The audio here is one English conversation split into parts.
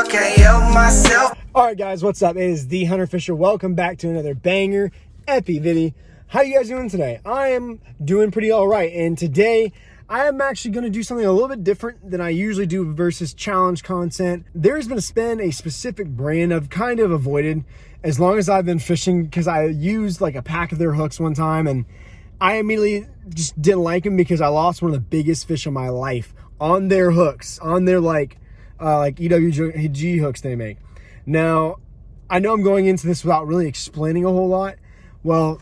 I can't help myself. All right, guys, what's up? It is the Hunter Fisher. Welcome back to another banger epi video. How you guys doing today? I am doing pretty all right, and today I am actually going to do something a little bit different than I usually do versus challenge content. There's been a specific brand I've kind of avoided as long as I've been fishing, because I used like a pack of their hooks one time and I immediately just didn't like them because I lost one of the biggest fish of my life on their hooks, on their like EWG hooks they make. Now, I know I'm going into this without really explaining a whole lot. Well,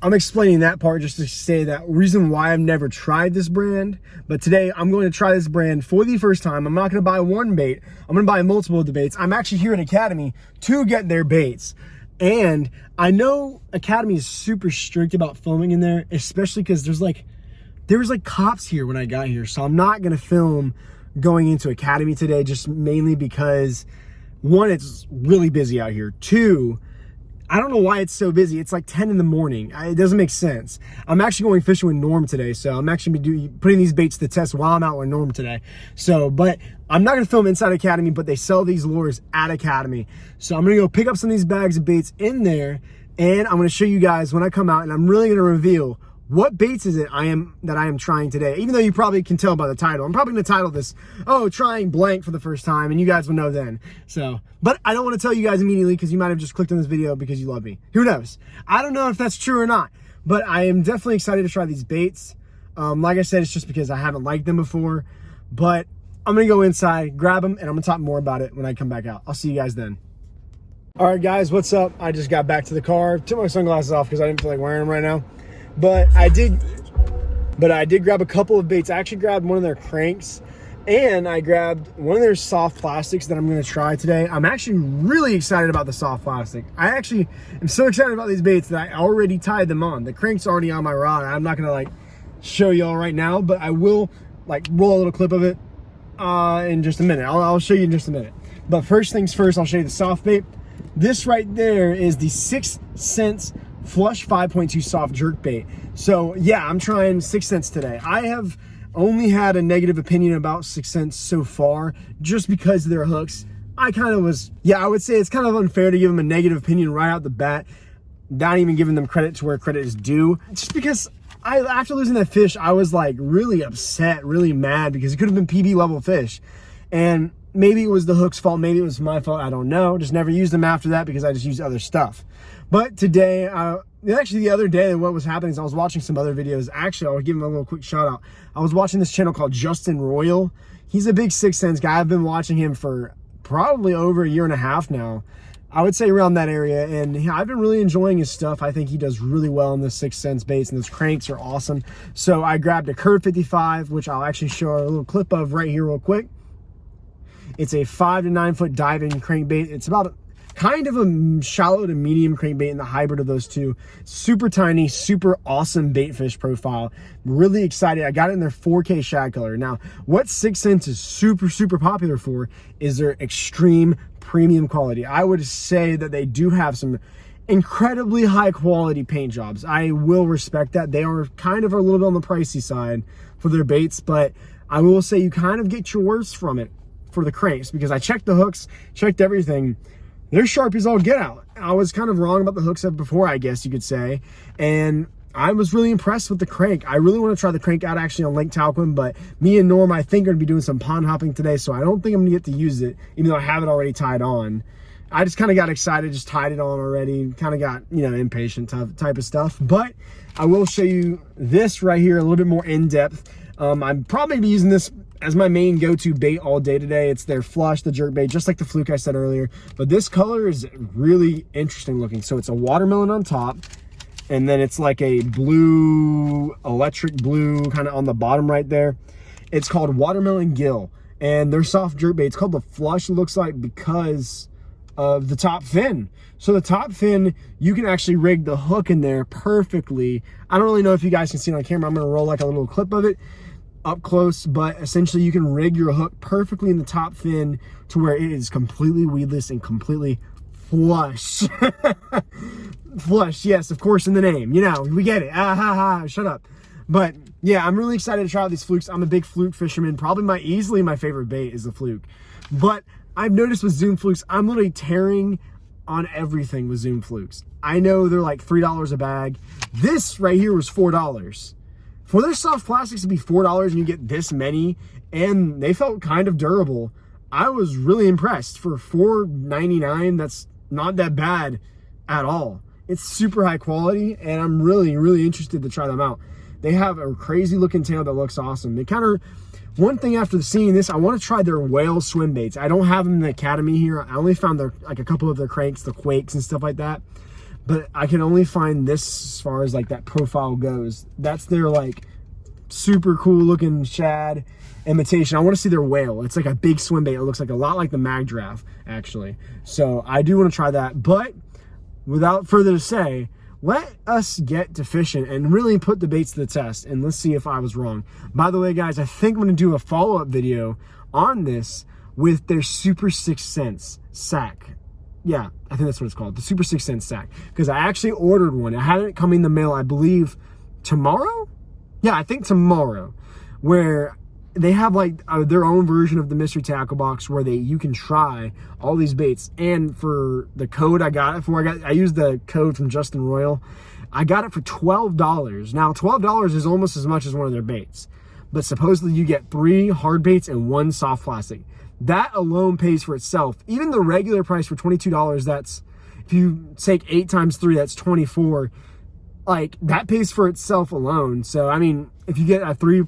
I'm explaining that part just to say that reason why I've never tried this brand. But today I'm going to try this brand for the first time. I'm not going to buy one bait. I'm going to buy multiple of the baits. I'm actually here at Academy to get their baits. And I know Academy is super strict about filming in there, especially because there was cops here when I got here. So I'm not going to film going into Academy today, just mainly because one, it's really busy out here. Two, I don't know why it's so busy. It's like 10 in the morning. It doesn't make sense. I'm actually going fishing with Norm today, so I'm actually putting these baits to the test while I'm out with Norm today. So, but I'm not going to film inside Academy, but they sell these lures at Academy. So I'm going to go pick up some of these bags of baits in there, and I'm going to show you guys when I come out, and I'm really going to reveal what baits is it I am trying today. Even though you probably can tell by the title. I'm probably going to title this, trying blank for the first time, and you guys will know then. So, but I don't want to tell you guys immediately because you might have just clicked on this video because you love me. Who knows? I don't know if that's true or not, but I am definitely excited to try these baits. Like I said, it's just because I haven't liked them before, but I'm going to go inside, grab them, and I'm going to talk more about it when I come back out. I'll see you guys then. All right, guys, what's up? I just got back to the car, took my sunglasses off because I didn't feel like wearing them right now. But I did grab a couple of baits. I actually grabbed one of their cranks, and I grabbed one of their soft plastics that I'm going to try today. I'm actually really excited about the soft plastic. I actually am so excited about these baits that I already tied them on. The crank's already on my rod. I'm not going to show y'all right now, but I will roll a little clip of it in just a minute. I'll show you in just a minute. But first things first, I'll show you the soft bait. This right there is the 6 Sense Flush 5.2 soft jerk bait. So yeah, I'm trying 6 Sense today. I have only had a negative opinion about 6 Sense so far, just because of their hooks. I would say it's kind of unfair to give them a negative opinion right out the bat, not even giving them credit to where credit is due. Just because after losing that fish, I was really upset, really mad, because it could have been PB level fish. And maybe it was the hook's fault, maybe it was my fault, I don't know. Just never used them after that because I just used other stuff. But today, actually the other day, what was happening is I was watching some other videos. Actually, I'll give him a little quick shout out. I was watching this channel called Justin Royal. He's a big 6 Sense guy. I've been watching him for probably over a year and a half now. I would say around that area, and I've been really enjoying his stuff. I think he does really well in the 6 Sense baits, and those cranks are awesome. So I grabbed a Curve 55, which I'll actually show a little clip of right here real quick. It's a 5 to 9 foot diving crankbait. It's about kind of a shallow to medium crankbait in the hybrid of those two. Super tiny, super awesome bait fish profile. Really excited. I got it in their 4K shad color. Now, what 6 Sense is super, super popular for is their extreme premium quality. I would say that they do have some incredibly high quality paint jobs. I will respect that. They are kind of a little bit on the pricey side for their baits, but I will say you kind of get your worth from it for the cranks, because I checked the hooks, checked everything. They're sharp as all get out. I was kind of wrong about the hooks before, I guess you could say. And I was really impressed with the crank. I really want to try the crank out actually on Lake Talquin, but me and Norm, I think, are going to be doing some pond hopping today, so I don't think I'm going to get to use it, even though I have it already tied on. I just kind of got excited, just tied it on already, kind of got, impatient type of stuff. But I will show you this right here a little bit more in depth. I'm probably going to be using this as my main go-to bait all day today. It's their Flush, the jerk bait, just like the Fluke I said earlier. But this color is really interesting looking. So it's a watermelon on top, and then it's like a blue, electric blue kind of on the bottom right there. It's called Watermelon Gill, and their soft jerk bait, it's called the Flush, it looks like, because of the top fin. So the top fin, you can actually rig the hook in there perfectly. I don't really know if you guys can see it on camera. I'm going to roll a little clip of it up close, but essentially you can rig your hook perfectly in the top fin to where it is completely weedless and completely flush. Flush, yes, of course, in the name. We get it. Shut up. But yeah, I'm really excited to try out these flukes. I'm a big fluke fisherman. Probably easily my favorite bait is the fluke. But I've noticed with Zoom Flukes, I'm literally tearing on everything with Zoom Flukes. I know they're like $3 a bag. This right here was $4. For their soft plastics to be $4 and you get this many, and they felt kind of durable, I was really impressed. For $4.99, that's not that bad at all. It's super high quality, and I'm really, really interested to try them out. They have a crazy looking tail that looks awesome. They kind of, one thing after seeing this, I want to try their whale swim baits. I don't have them in the academy here. I only found their, like a couple of their cranks, the Quakes and stuff like that. But I can only find this as far as like that profile goes. That's their like super cool looking shad imitation. I want to see their whale. It's like a big swim bait. It looks like a lot like the Mag Draft, actually. So I do want to try that. But without further to say, let us get to fishing and really put the baits to the test, and let's see if I was wrong. By the way, guys, I think I'm going to do a follow-up video on this with their Super 6 Cents sack. Yeah, I think that's what it's called, the Super 6 Cents sack, because I actually ordered one. I had it come in the mail, I believe, tomorrow? Yeah, I think tomorrow, where they have like their own version of the mystery tackle box where you can try all these baits. And for the code I got it for, I used the code from Justin Royal. I got it for $12. Now $12 is almost as much as one of their baits, but supposedly you get 3 hard baits and 1 soft plastic. That alone pays for itself. Even the regular price for $22, that's, if you take 8 times 3, that's 24. Like, that pays for itself alone. So I mean, if you get a 3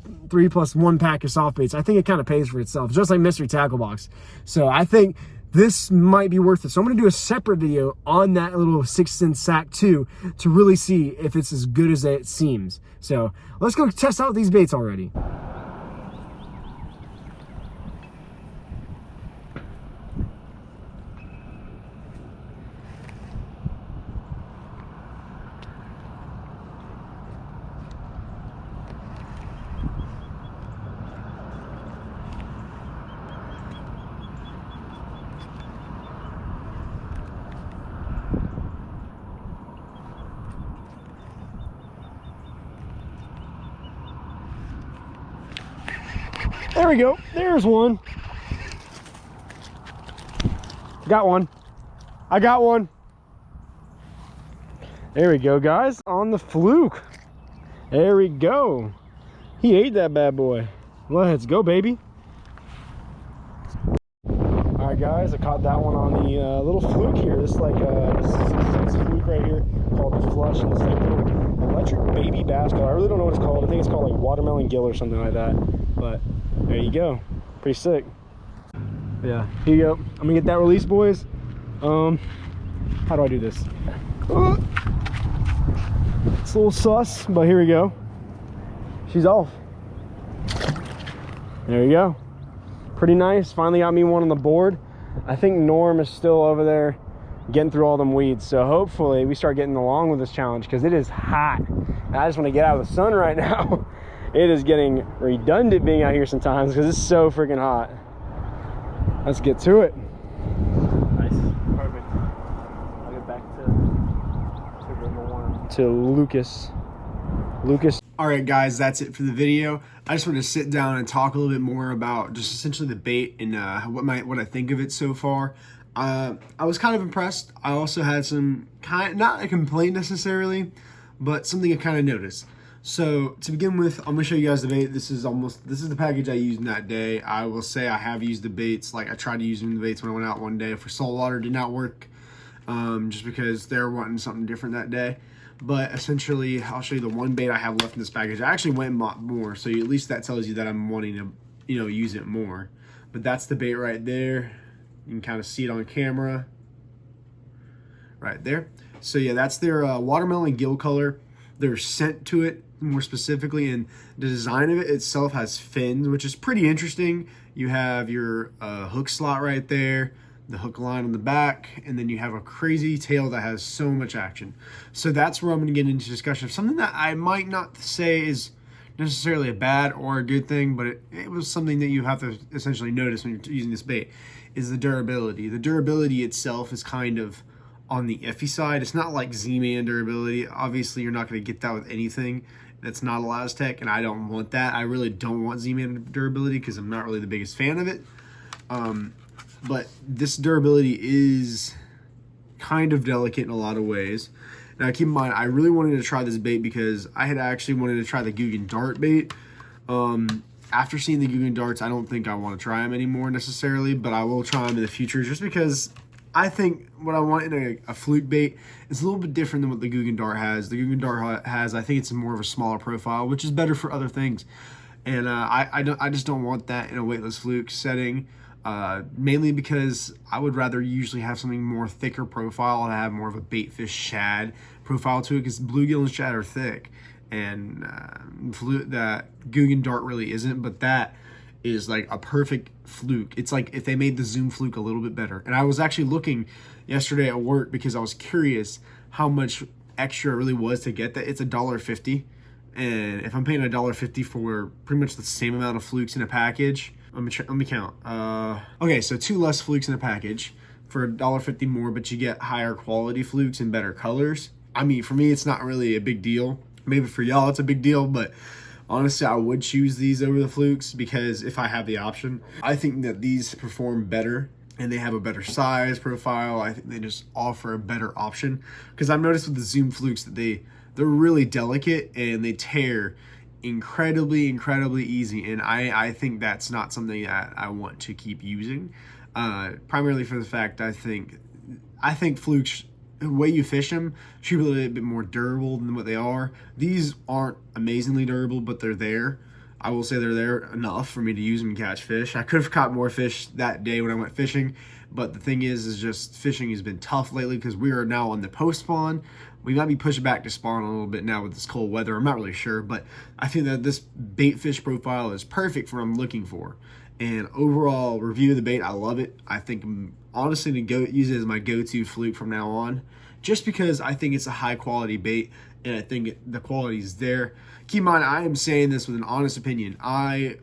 plus 1 pack of soft baits, I think it kind of pays for itself, just like mystery tackle box. So I think this might be worth it. So I'm going to do a separate video on that little 6 cent sack too, to really see if it's as good as it seems. So let's go test out these baits already. There we go. There's one. Got one. I got one. There we go, guys. On the fluke. There we go. He ate that bad boy. Let's go, baby. All right, guys. I caught that one on the little fluke here. This is like this fluke right here called the Flush. And it's like a little electric baby bass color. I really don't know what it's called. I think it's called like watermelon gill or something like that. But there you go. Pretty sick. Yeah, here you go. I'm gonna get that release, boys. How do I do this? It's a little sus, but here we go. She's off. There you go. Pretty nice. Finally got me one on the board. I think Norm is still over there getting through all them weeds. So hopefully we start getting along with this challenge, because it is hot. And I just want to get out of the sun right now. It is getting redundant being out here sometimes because it's so freaking hot. Let's get to it. Nice. Perfect. I'll get back to Lucas. All right, guys, that's it for the video. I just want to sit down and talk a little bit more about just essentially the bait and what I think of it so far. I was kind of impressed. I also had some not a complaint necessarily, but something I kind of noticed. So to begin with, I'm gonna show you guys the bait. This is the package I used in that day. I will say I have used the baits. Like, I tried to use the baits when I went out one day for saltwater. Did not work, just because they're wanting something different that day. But essentially, I'll show you the one bait I have left in this package. I actually went and bought more, so at least that tells you that I'm wanting to, use it more. But that's the bait right there. You can kind of see it on camera, right there. So yeah, that's their watermelon gill color. There's scent to it, more specifically, and the design of it itself has fins, which is pretty interesting. You have your hook slot right there, the hook line on the back, and then you have a crazy tail that has so much action. So that's where I'm going to get into discussion of something that I might not say is necessarily a bad or a good thing, but it was something that you have to essentially notice when you're using this bait, is the durability. The durability itself is kind of on the iffy side. It's not like Z-Man durability. Obviously, you're not going to get that with anything that's not a Laztech, and I don't want that. I really don't want Z-Man durability because I'm not really the biggest fan of it. but this durability is kind of delicate in a lot of ways. Now keep in mind, I really wanted to try this bait because I had actually wanted to try the Guggen dart bait. After seeing the Guggen darts, I don't think I want to try them anymore necessarily, but I will try them in the future just because I think what I want in a fluke bait is a little bit different than what the Guggen dart has. The Guggen dart has, I think it's more of a smaller profile, which is better for other things. And I just don't want that in a weightless fluke setting, mainly because I would rather usually have something more thicker profile and have more of a baitfish shad profile to it, because bluegill and shad are thick, and that Guggen dart really isn't, but that is like a perfect fluke. It's like if they made the Zoom fluke a little bit better. And I was actually looking yesterday at work because I was curious how much extra it really was to get that. It's $1.50. And if I'm paying $1.50 for pretty much the same amount of flukes in a package, let me count. Okay, so 2 less flukes in a package for $1.50 more, but you get higher quality flukes and better colors. I mean, for me, it's not really a big deal. Maybe for y'all, it's a big deal, but honestly, I would choose these over the flukes because if I have the option, I think that these perform better and they have a better size profile. I think they just offer a better option, because I've noticed with the Zoom flukes that they're really delicate and they tear incredibly easy, and I think that's not something that I want to keep using, primarily for the fact I think flukes, the way you fish them, should be a little bit more durable than what they are. These aren't amazingly durable, but they're there. I will say they're there enough for me to use them and catch fish. I could have caught more fish that day when I went fishing, but the thing is just fishing has been tough lately because we are now on the post spawn. We might be pushed back to spawn a little bit now with this cold weather. I'm not really sure, but I think that this bait fish profile is perfect for what I'm looking for. And overall review of the bait, I love it. I think I'm honestly going to use it as my go-to fluke from now on, just because I think it's a high quality bait and I think the quality is there. Keep in mind, I am saying this with an honest opinion. I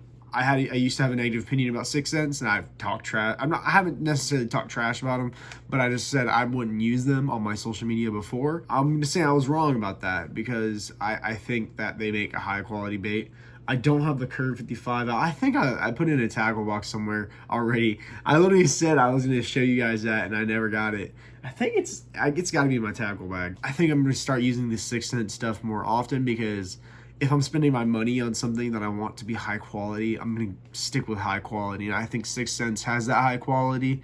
used to have a negative opinion about 6 cents, and I've talked trash. I haven't necessarily talked trash about them, but I just said I wouldn't use them on my social media before. I'm going to say I was wrong about that, because I think that they make a high quality bait. I don't have the Curve 55 out. I think I put it in a tackle box somewhere already. I literally said I was going to show you guys that, and I never got it. I think it's got to be in my tackle bag. I think I'm going to start using this 6 cent stuff more often, because if I'm spending my money on something that I want to be high quality, I'm going to stick with high quality. And I think 6 cents has that high quality.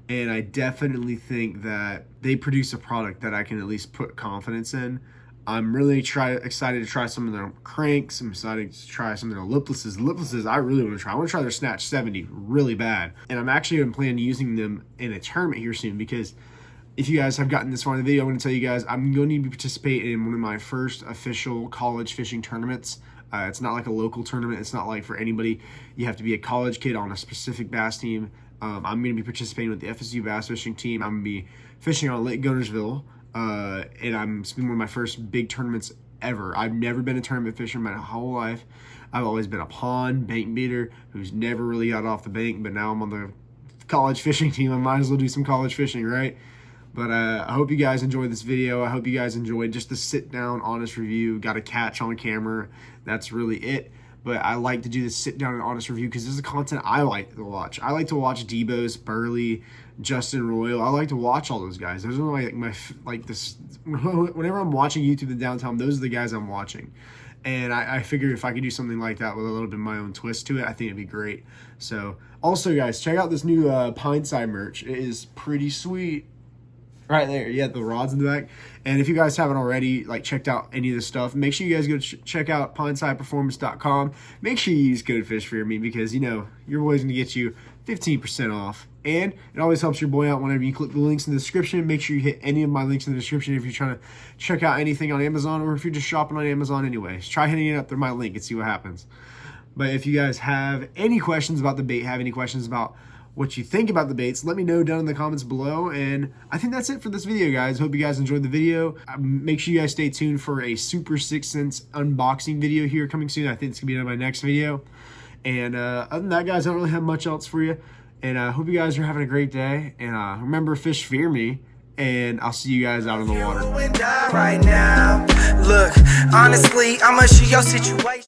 And I definitely think that they produce a product that I can at least put confidence in. I'm really excited to try some of their cranks. I'm excited to try some of their liplesses. Liplesses, I really want to try. I want to try their Snatch 70 really bad. And I'm actually going to plan using them in a tournament here soon, because if you guys have gotten this far in the video, I'm going to tell you guys I'm going to participate in one of my first official college fishing tournaments. It's not like a local tournament. It's not like for anybody. You have to be a college kid on a specific bass team. I'm going to be participating with the FSU bass fishing team. I'm going to be fishing on Lake Guntersville, and it's been one of my first big tournaments ever. I've never been a tournament fisher in my whole life. I've always been a pond bank beater who's never really got off the bank, but now I'm on the college fishing team. I might as well do some college fishing, right? But I hope you guys enjoyed this video. I hope you guys enjoyed just the sit-down, honest review. Got a catch on camera. That's really it. But I like to do this sit-down and honest review because this is the content I like to watch. I like to watch Debo's, Burley, Justin Royal. I like to watch all those guys. Those are whenever I'm watching YouTube in downtown, those are the guys I'm watching. And I figured if I could do something like that with a little bit of my own twist to it, I think it'd be great. So also, guys, check out this new Pineside merch. It is pretty sweet. Right there, yeah, the rods in the back. And if you guys haven't already checked out any of this stuff, make sure you guys go check out PinesidePerformance.com. Make sure you use code FishFearMe, because your boy's gonna get you 15% off. And it always helps your boy out whenever you click the links in the description. Make sure you hit any of my links in the description if you're trying to check out anything on Amazon, or if you're just shopping on Amazon anyways. Try hitting it up through my link and see what happens. But if you guys have any questions about the bait, have any questions about what you think about the baits, let me know down in the comments below. And I think that's it for this video, guys. Hope you guys enjoyed the video. Make sure you guys stay tuned for a Super 6 Cents unboxing video here coming soon. I think it's gonna be in my next video. And other than that, guys, I don't really have much else for you. And I hope you guys are having a great day. And remember, fish fear me. And I'll see you guys out in the water. Right now, look, honestly, I'ma show your situation.